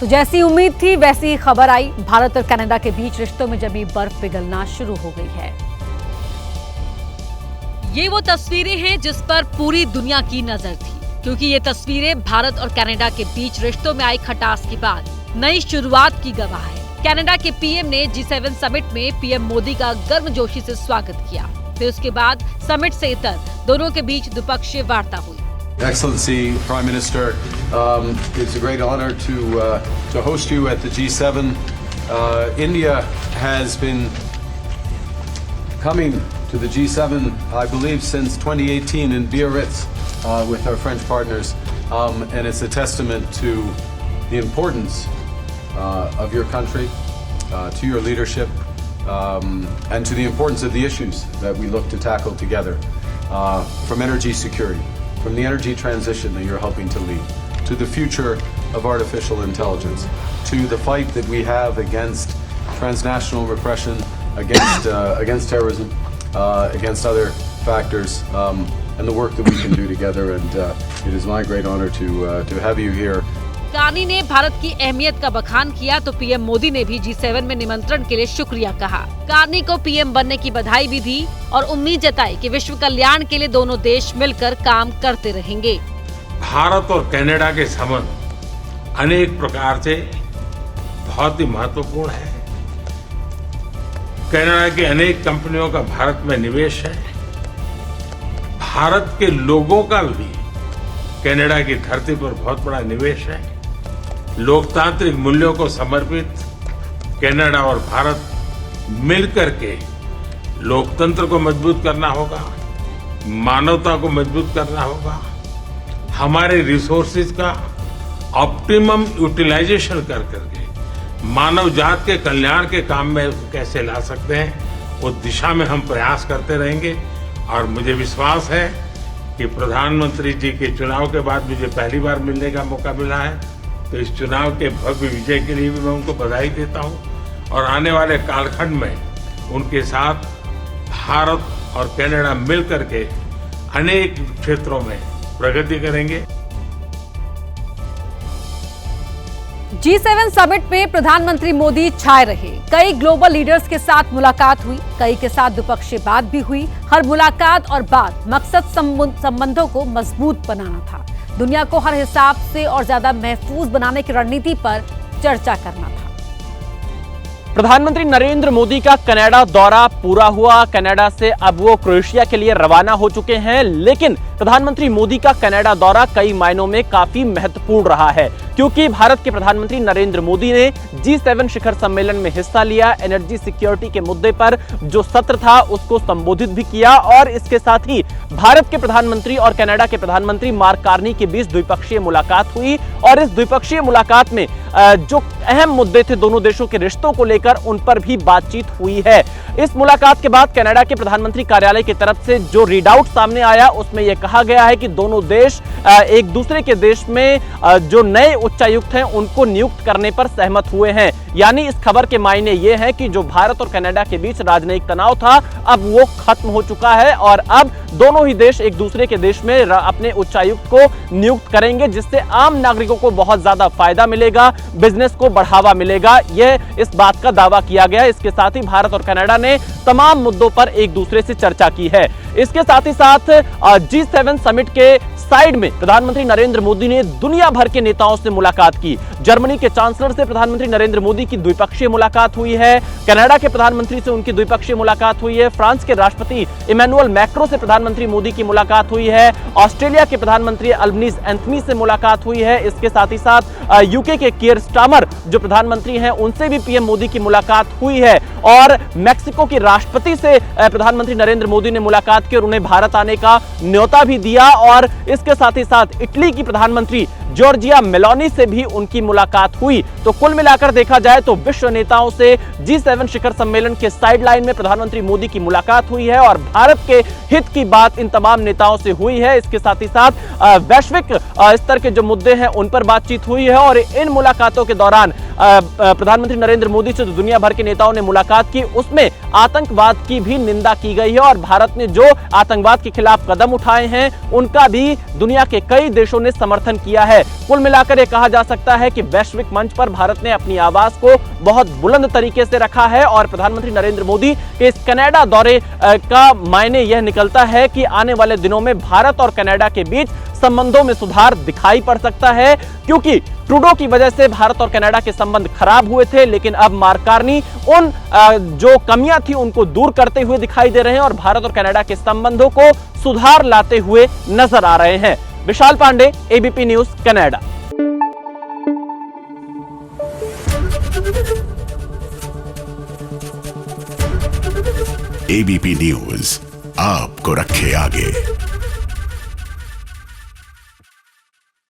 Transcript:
तो जैसी उम्मीद थी वैसी ही खबर आई। भारत और कनाडा के बीच रिश्तों में जमी बर्फ पिघलना शुरू हो गई है। ये वो तस्वीरें हैं जिस पर पूरी दुनिया की नजर थी, क्योंकि ये तस्वीरें भारत और कनाडा के बीच रिश्तों में आई खटास के बाद नई शुरुआत की गवाह है। कनाडा के पीएम ने G7 समिट में पीएम मोदी का गर्मजोशी से स्वागत किया। फिर उसके बाद समिट से इतर दोनों के बीच द्विपक्षीय वार्ता हुई। Excellency Prime Minister, it's a great honor to host you at the G7. India has been coming to the G7, I believe, since 2018 in Biarritz with our French partners, and it's a testament to the importance of your country, to your leadership, and to the importance of the issues that we look to tackle together, from energy security, from the energy transition that you're helping to lead, to the future of artificial intelligence, to the fight that we have against transnational repression, against terrorism, against other factors, and the work that we can do together. And it is my great honor to have you here. Carney ने भारत की अहमियत का बखान किया तो PM Modi ने भी G7 में निमंत्रण के लिए शुक्रिया कहा। कार्नी को पीएम बनने की बधाई भी दी और उम्मीद जताई कि विश्व कल्याण के लिए दोनों देश मिलकर काम करते रहेंगे। भारत और कनाडा के संबंध अनेक प्रकार से बहुत ही महत्वपूर्ण है। कनाडा की अनेक कंपनियों का भारत में निवेश है। भारत के लोगों का भी कनाडा की धरती पर बहुत बड़ा निवेश है। लोकतांत्रिक मूल्यों को समर्पित कनाडा और भारत मिलकर के लोकतंत्र को मजबूत करना होगा, मानवता को मजबूत करना होगा, हमारे रिसोर्सेज का ऑप्टिमम यूटिलाइजेशन कर करके मानव जात के कल्याण के काम में कैसे ला सकते हैं, उस दिशा में हम प्रयास करते रहेंगे। और मुझे विश्वास है कि प्रधानमंत्री जी के चुनाव के बाद मुझे पहली बार मिलने का मौका मिला है, तो इस चुनाव के भव्य विजय के लिए भी मैं उनको बधाई देता हूं और आने वाले कालखंड में उनके साथ भारत और कनाडा मिलकर के अनेक क्षेत्रों में प्रगति करेंगे। G7 समिट में प्रधानमंत्री मोदी छाए रहे। कई ग्लोबल लीडर्स के साथ मुलाकात हुई, कई के साथ द्विपक्षीय बात भी हुई। हर मुलाकात और बात मकसद संबंधों को मजबूत बनाना था, दुनिया को हर हिसाब से और ज्यादा महफूज बनाने की रणनीति पर चर्चा करना था। प्रधानमंत्री नरेंद्र मोदी का कनाडा दौरा पूरा हुआ। कनाडा से अब वो क्रोएशिया के लिए रवाना हो चुके हैं, लेकिन प्रधानमंत्री मोदी का कनाडा दौरा कई मायनों में काफी महत्वपूर्ण रहा है, क्योंकि भारत के प्रधानमंत्री नरेंद्र मोदी ने G7 शिखर सम्मेलन में हिस्सा लिया। एनर्जी सिक्योरिटी के मुद्दे पर जो सत्र था उसको संबोधित भी किया और इसके साथ ही भारत के प्रधानमंत्री और कनाडा के प्रधानमंत्री मार्क कार्नी के बीच द्विपक्षीय मुलाकात हुई और इस द्विपक्षीय मुलाकात में जो अहम मुद्दे थे दोनों देशों के रिश्तों को लेकर, उन पर भी बातचीत हुई है। इस मुलाकात के बाद कनाडा के प्रधानमंत्री कार्यालय की तरफ से जो रीडआउट सामने आया उसमें यह कहा गया है कि दोनों देश एक दूसरे के देश में जो नए उच्चायुक्त हैं उनको नियुक्त करने पर सहमत हुए हैं। यानी इस खबर के मायने ये हैं कि जो भारत और कनाडा के बीच राजनयिक तनाव था अब वो खत्म हो चुका है और अब दोनों ही देश एक दूसरे के देश में अपने उच्चायुक्त को नियुक्त करेंगे, जिससे आम नागरिकों को बहुत ज्यादा फायदा मिलेगा, बिजनेस को बढ़ावा मिलेगा। यह इस बात का दावा किया गया है। इसके साथ ही भारत और कनाडा ने तमाम मुद्दों पर एक दूसरे से चर्चा की है। इसके साथ ही साथ G7 समिट के साइड में प्रधानमंत्री नरेंद्र मोदी ने दुनिया भर के नेताओं से मुलाकात की। जर्मनी के चांसलर से प्रधानमंत्री नरेंद्र मोदी की द्विपक्षीय मुलाकात हुई है। कनाडा के प्रधानमंत्री से उनकी द्विपक्षीय मुलाकात हुई है। फ्रांस के राष्ट्रपति इमैनुअल मैक्रो से प्रधानमंत्री मोदी की मुलाकात हुई है। ऑस्ट्रेलिया के प्रधानमंत्री अल्बनीज एंथनी से मुलाकात हुई है। इसके साथ ही साथ यूके के कीयर स्टामर जो प्रधानमंत्री हैं उनसे भी पीएम मोदी की मुलाकात हुई है और मैक्सिको के राष्ट्रपति से प्रधानमंत्री नरेंद्र मोदी ने मुलाकात की और उन्हें भारत आने का न्योता भी दिया। और इसके साथ ही साथ इटली की प्रधानमंत्री जॉर्जिया मेलोनी से भी उनकी मुलाकात हुई। तो कुल मिलाकर देखा जाए तो विश्व नेताओं से G7 शिखर सम्मेलन के साइडलाइन में प्रधानमंत्री मोदी की मुलाकात हुई है और भारत के हित की बात इन तमाम नेताओं से हुई है। इसके साथ ही साथ वैश्विक स्तर के जो मुद्दे हैं उन पर बातचीत हुई है और इन मुलाकातों के दौरान प्रधानमंत्री नरेंद्र मोदी से जो दुनिया भर के नेताओं ने मुलाकात की, उसमें आतंकवाद की भी निंदा की गई है और भारत ने जो आतंकवाद के खिलाफ कदम उठाए हैं उनका भी दुनिया के कई देशों ने समर्थन किया है। कुल मिलाकर यह कहा जा सकता है कि वैश्विक मंच पर भारत ने अपनी आवाज को बहुत बुलंद तरीके से रखा है और प्रधानमंत्री नरेंद्र मोदी के इस कनाडा दौरे का मायने यह निकलता है कि आने वाले दिनों में भारत और कनाडा के बीच संबंधों में सुधार दिखाई पड़ सकता है, क्योंकि ट्रूडो की वजह से भारत और कनाडा के संबंध खराब हुए थे, लेकिन अब मार्क कार्नी उन जो कमियां थी उनको दूर करते हुए दिखाई दे रहे हैं और भारत और कनाडा के संबंधों को सुधार लाते हुए नजर आ रहे हैं। Vishal Pandey, ABP news, Canada. ABP news आपको रखे आगे।